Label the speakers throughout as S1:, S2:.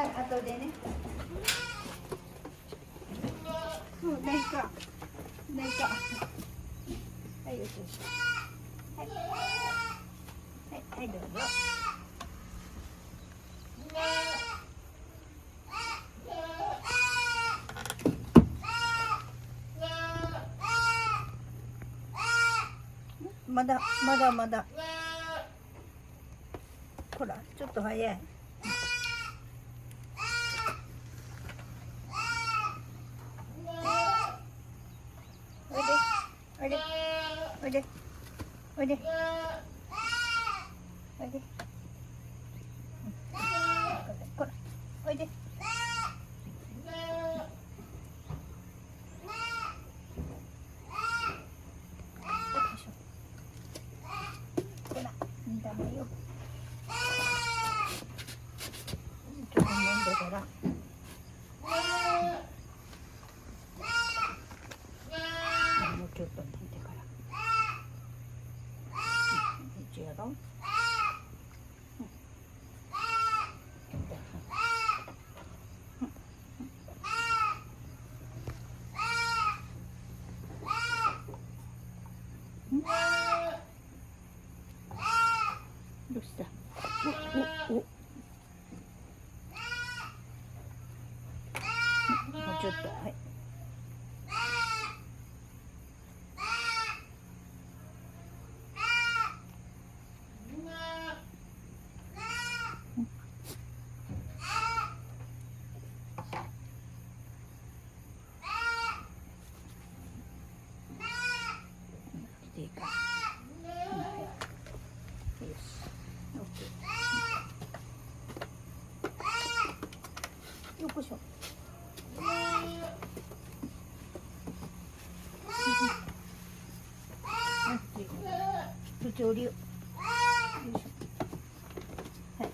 S1: 後でね。うん、ないか。ないか。はい、よしよし。はい。はい、はい、どうぞ。まだ。ほら、ちょっと早い。おいで。おいで。おいで。こら、おいで。ほら、ダメよ。ちょっと飲んでから。もうちょっと飲んでから。一応やろう。どうした？お。もうちょっと、はい。いいか。よし。オッケー。よっこいしょ。途中降りよう。よいしょ。はい。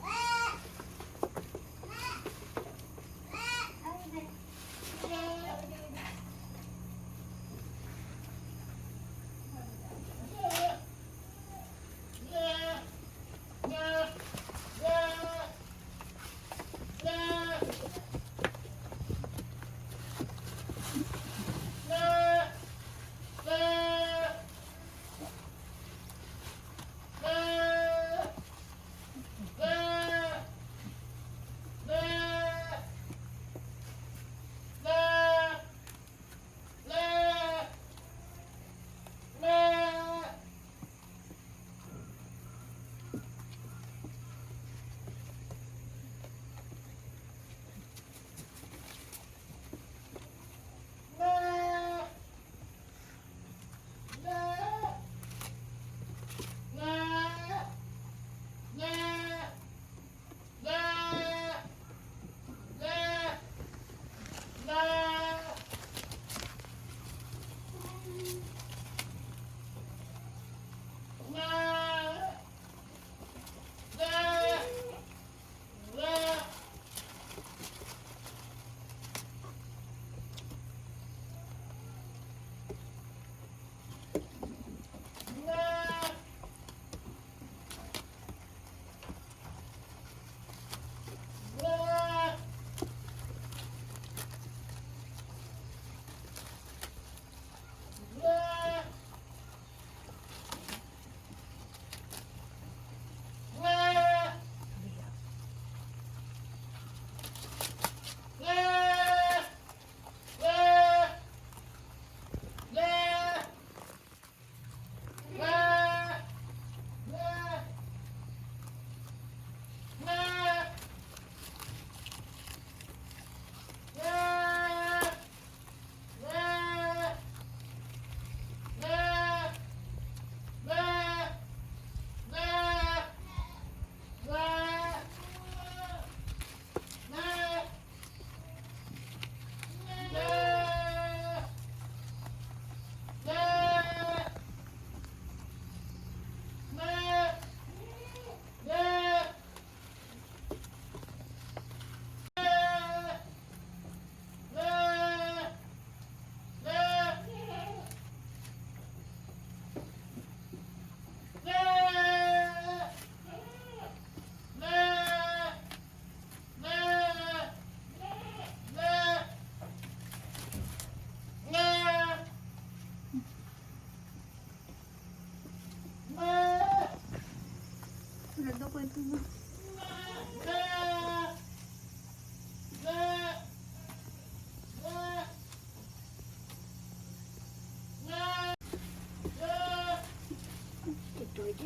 S1: おいで。ち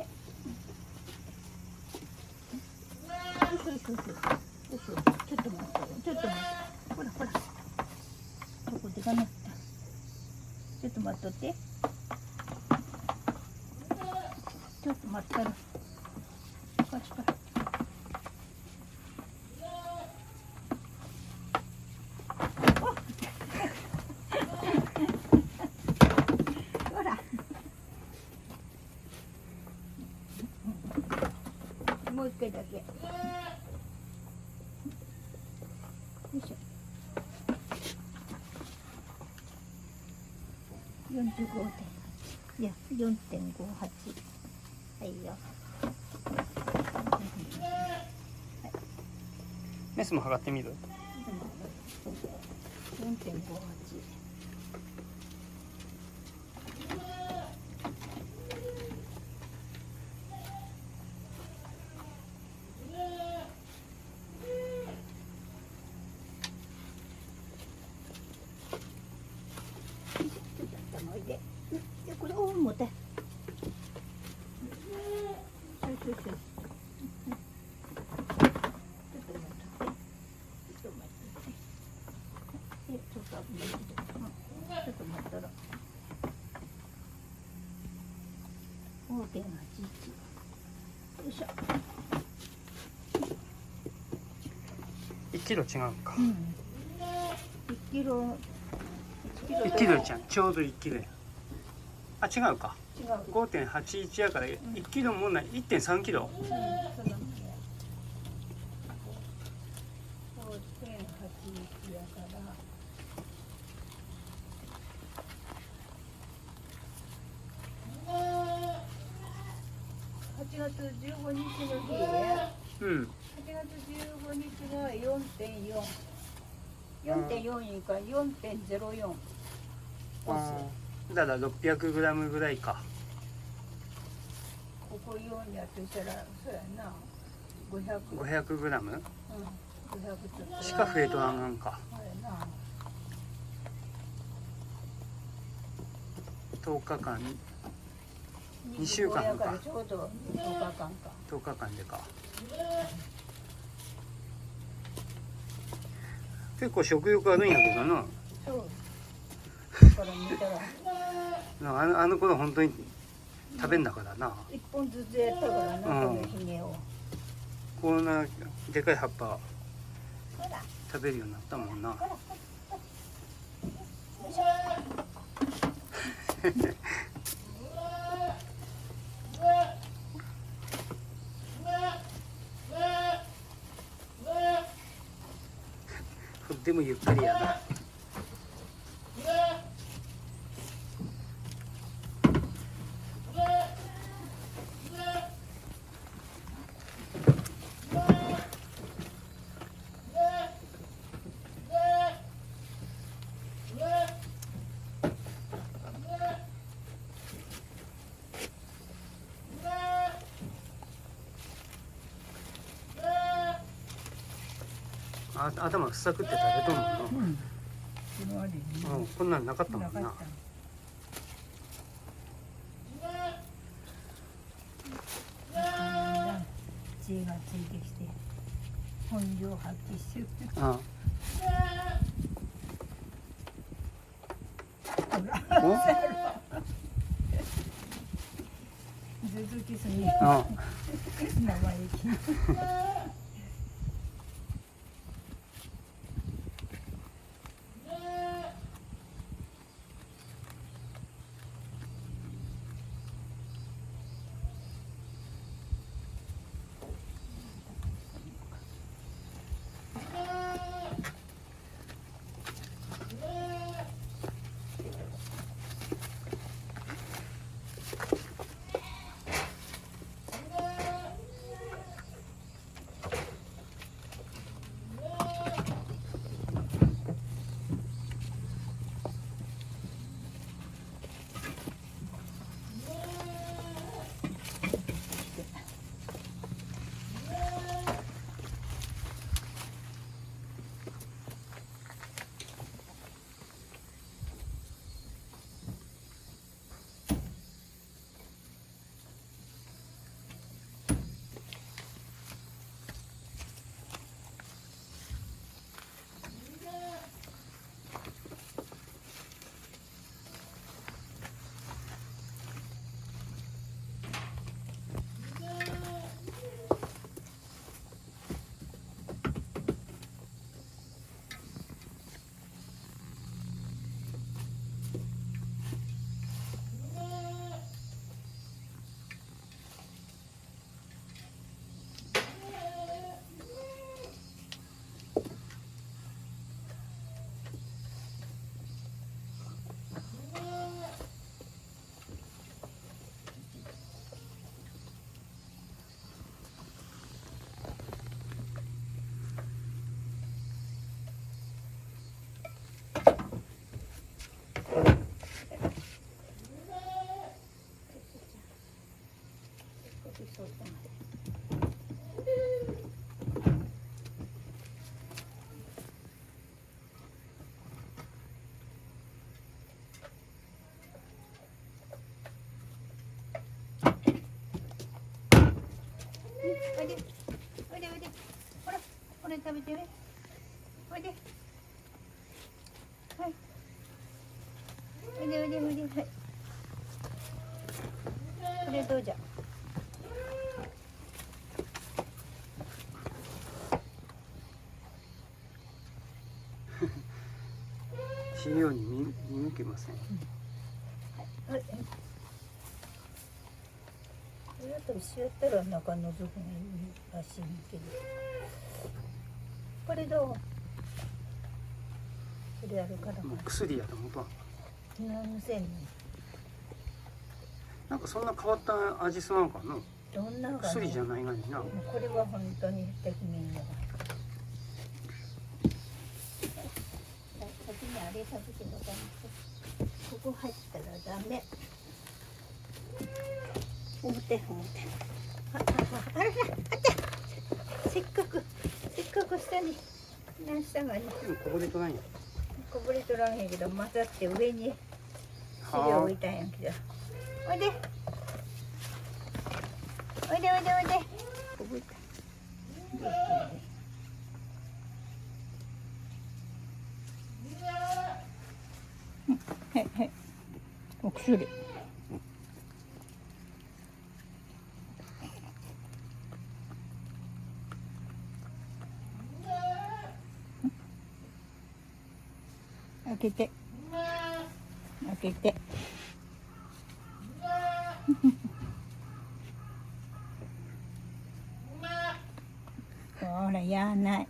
S1: ょっと待ってよ。ちょっと待って。ほらほら。ここでかなった。ちょっと待っとって。ちょっと待ったら。こっちから。ほら。もう一回だけ。よいしょ。45.8。いや、4.58。はいよ。
S2: メスも測ってみる。
S1: 4.58。で、これを持て。5.81。よいしょ。
S2: 1キロ違うんか。
S1: 1キロ。
S2: 1キロじゃん。ちょうど1キロや。あ、違うか。
S1: 違う。
S2: 5.81やから1キロもない。1.3キロ。
S1: 5.81やから。8月15日の日や。
S2: うん。
S1: 8月15日が4.4。4.4以下4.04。
S2: だから600グラムぐらいか。
S1: ここ4やとしたら、そうやな。
S2: 500グラム。
S1: 500ちょっと。
S2: しか増えとらんがんか。
S1: そうやな。
S2: 10日間。2週間か。
S1: ちょうど10日間か。
S2: 10日間でか。結構食欲あるんやけどな。
S1: そう。から見たら。
S2: あの頃本当に食べんだからな。
S1: 1本ずつやったからな、このひげを。
S2: こんなでかい葉っぱ食べるようになったもんな。でもゆっくりやな。頭ふさくって食べとんもんな。こんなんなかったもんな。
S1: だんだん知恵がついてきて本領発揮してる。続きすぎ。生意気。食べてね。おいで。はい。おいでおいでおいで。はい。これどうじゃ。
S2: 死ぬように見抜けません。
S1: はい。これだと一緒やったら中のぞくのいいらしいけど。これどう？これあるから。
S2: もう薬やと思うと。
S1: 何せんの？
S2: なんかそんな変わった味するのかな。
S1: どんなのかね。
S2: 薬じゃないがにな。
S1: これは本当に適任だ。先にあれ食べてございます。ここ入ったらダメ。表。あらら、あった。せっかく下に何したがね。
S2: でもこぼれとないんや。
S1: こぼれとらんやけど、混ざって上に資料置いたんやけど。おいで。おいで。こぼれた。はい。お薬。開けて。ほら、やない。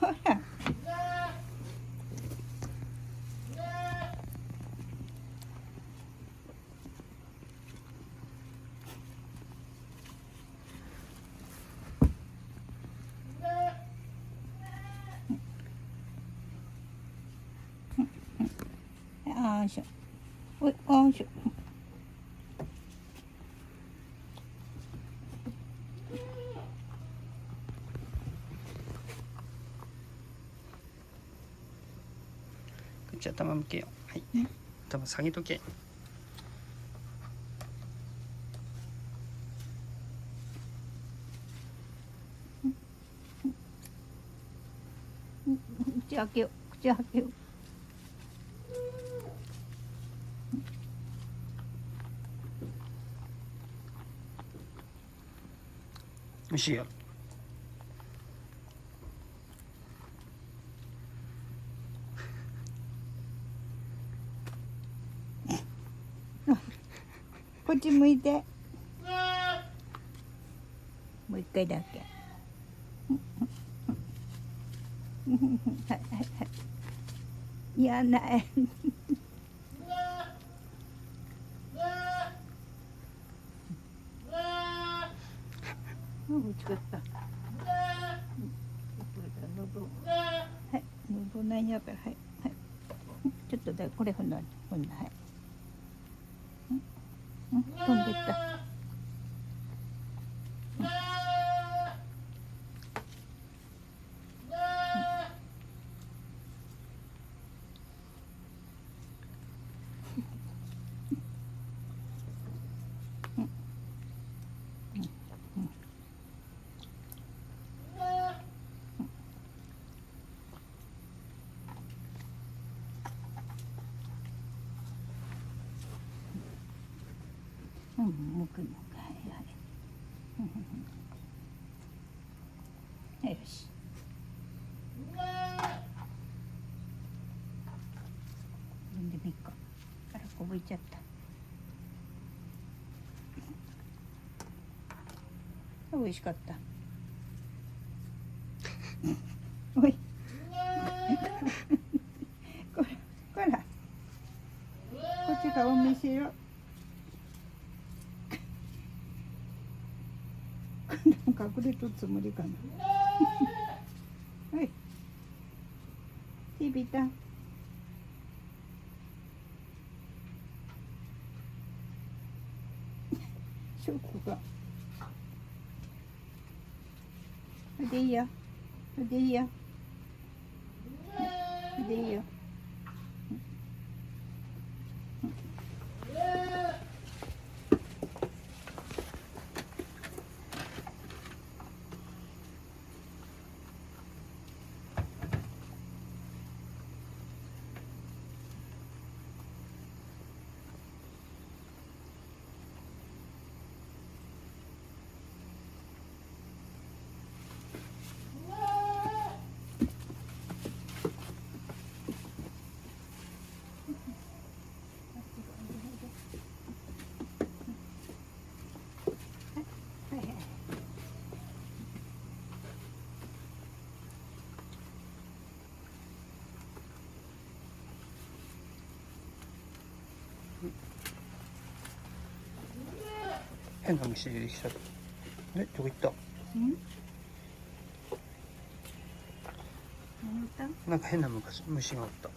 S1: ほら。よいしょ。おいしょ。
S2: じゃあ頭向けよう。はい。頭下げとけ。
S1: 口開けよう。
S2: おいしいよ。
S1: こっち向いて。もう一回だけ。はい。やない。ぶつかった。はい、喉なんやから、はい。ちょっとだ、これほんな、はい。飛んでった。むく。よし。飲んでみっか。あら、こぼれちゃった。美味しかった。おい。こら。こっち顔見せろ。隠れとつもりかな。はい。テビタ。ショックが。でいいよ。でいいよ。でいいよ。
S2: 変な虫出てきちゃった。どこ行った？
S1: うん
S2: なんか変な虫がおった。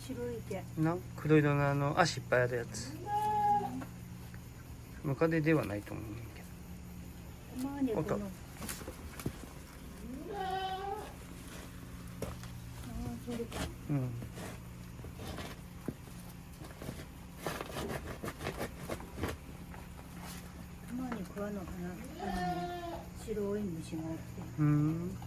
S1: 白い毛。
S2: 黒色の足いっぱいあるやつ。ムカデではないと思うんだけど。
S1: たまにこの。それか。
S2: うん。
S1: たまに桑の花、白い虫がおって。
S2: うん。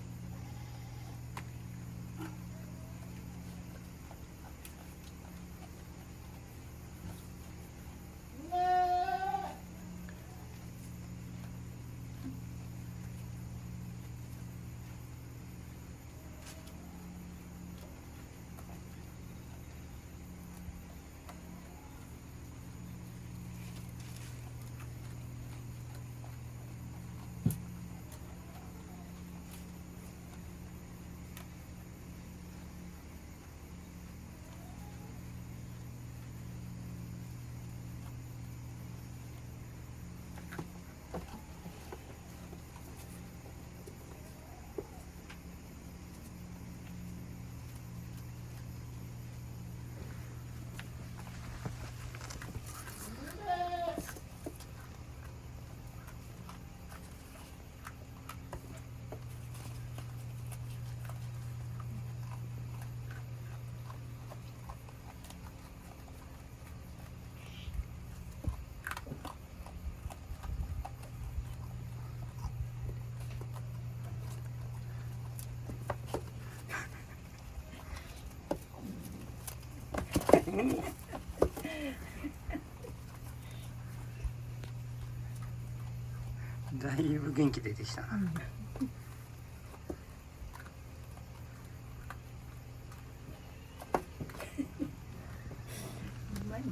S2: だいぶ元気出てきたな。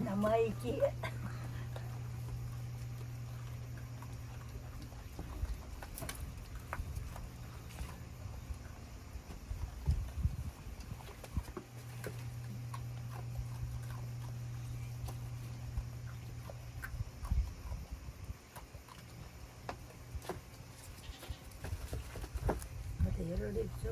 S1: 生意気。またやられるぞ。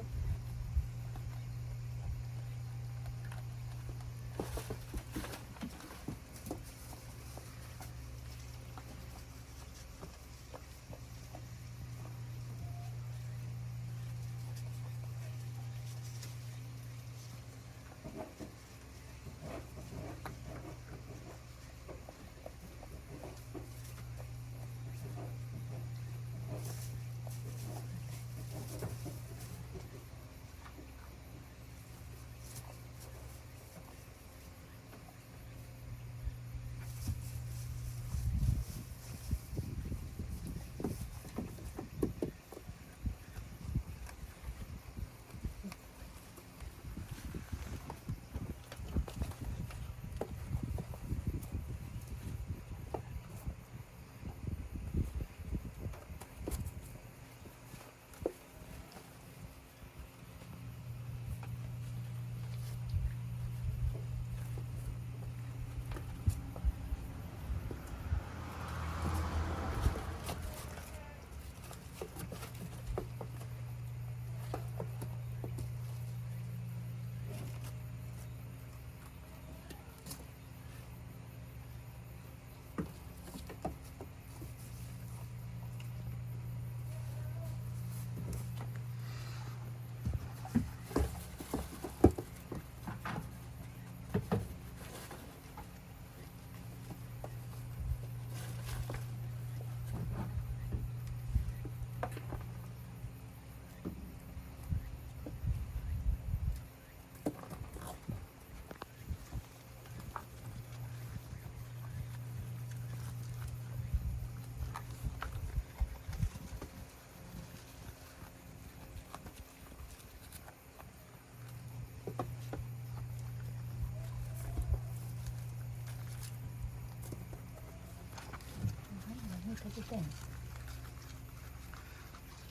S1: 食べたいの。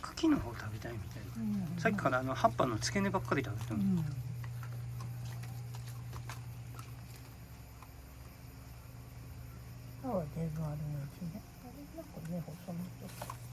S2: 茎の方食べたいみたいな。さっきから葉っぱの付け根ばっかり食べてる。
S1: あ、は全部あるねうちね。あれなんかね細身と。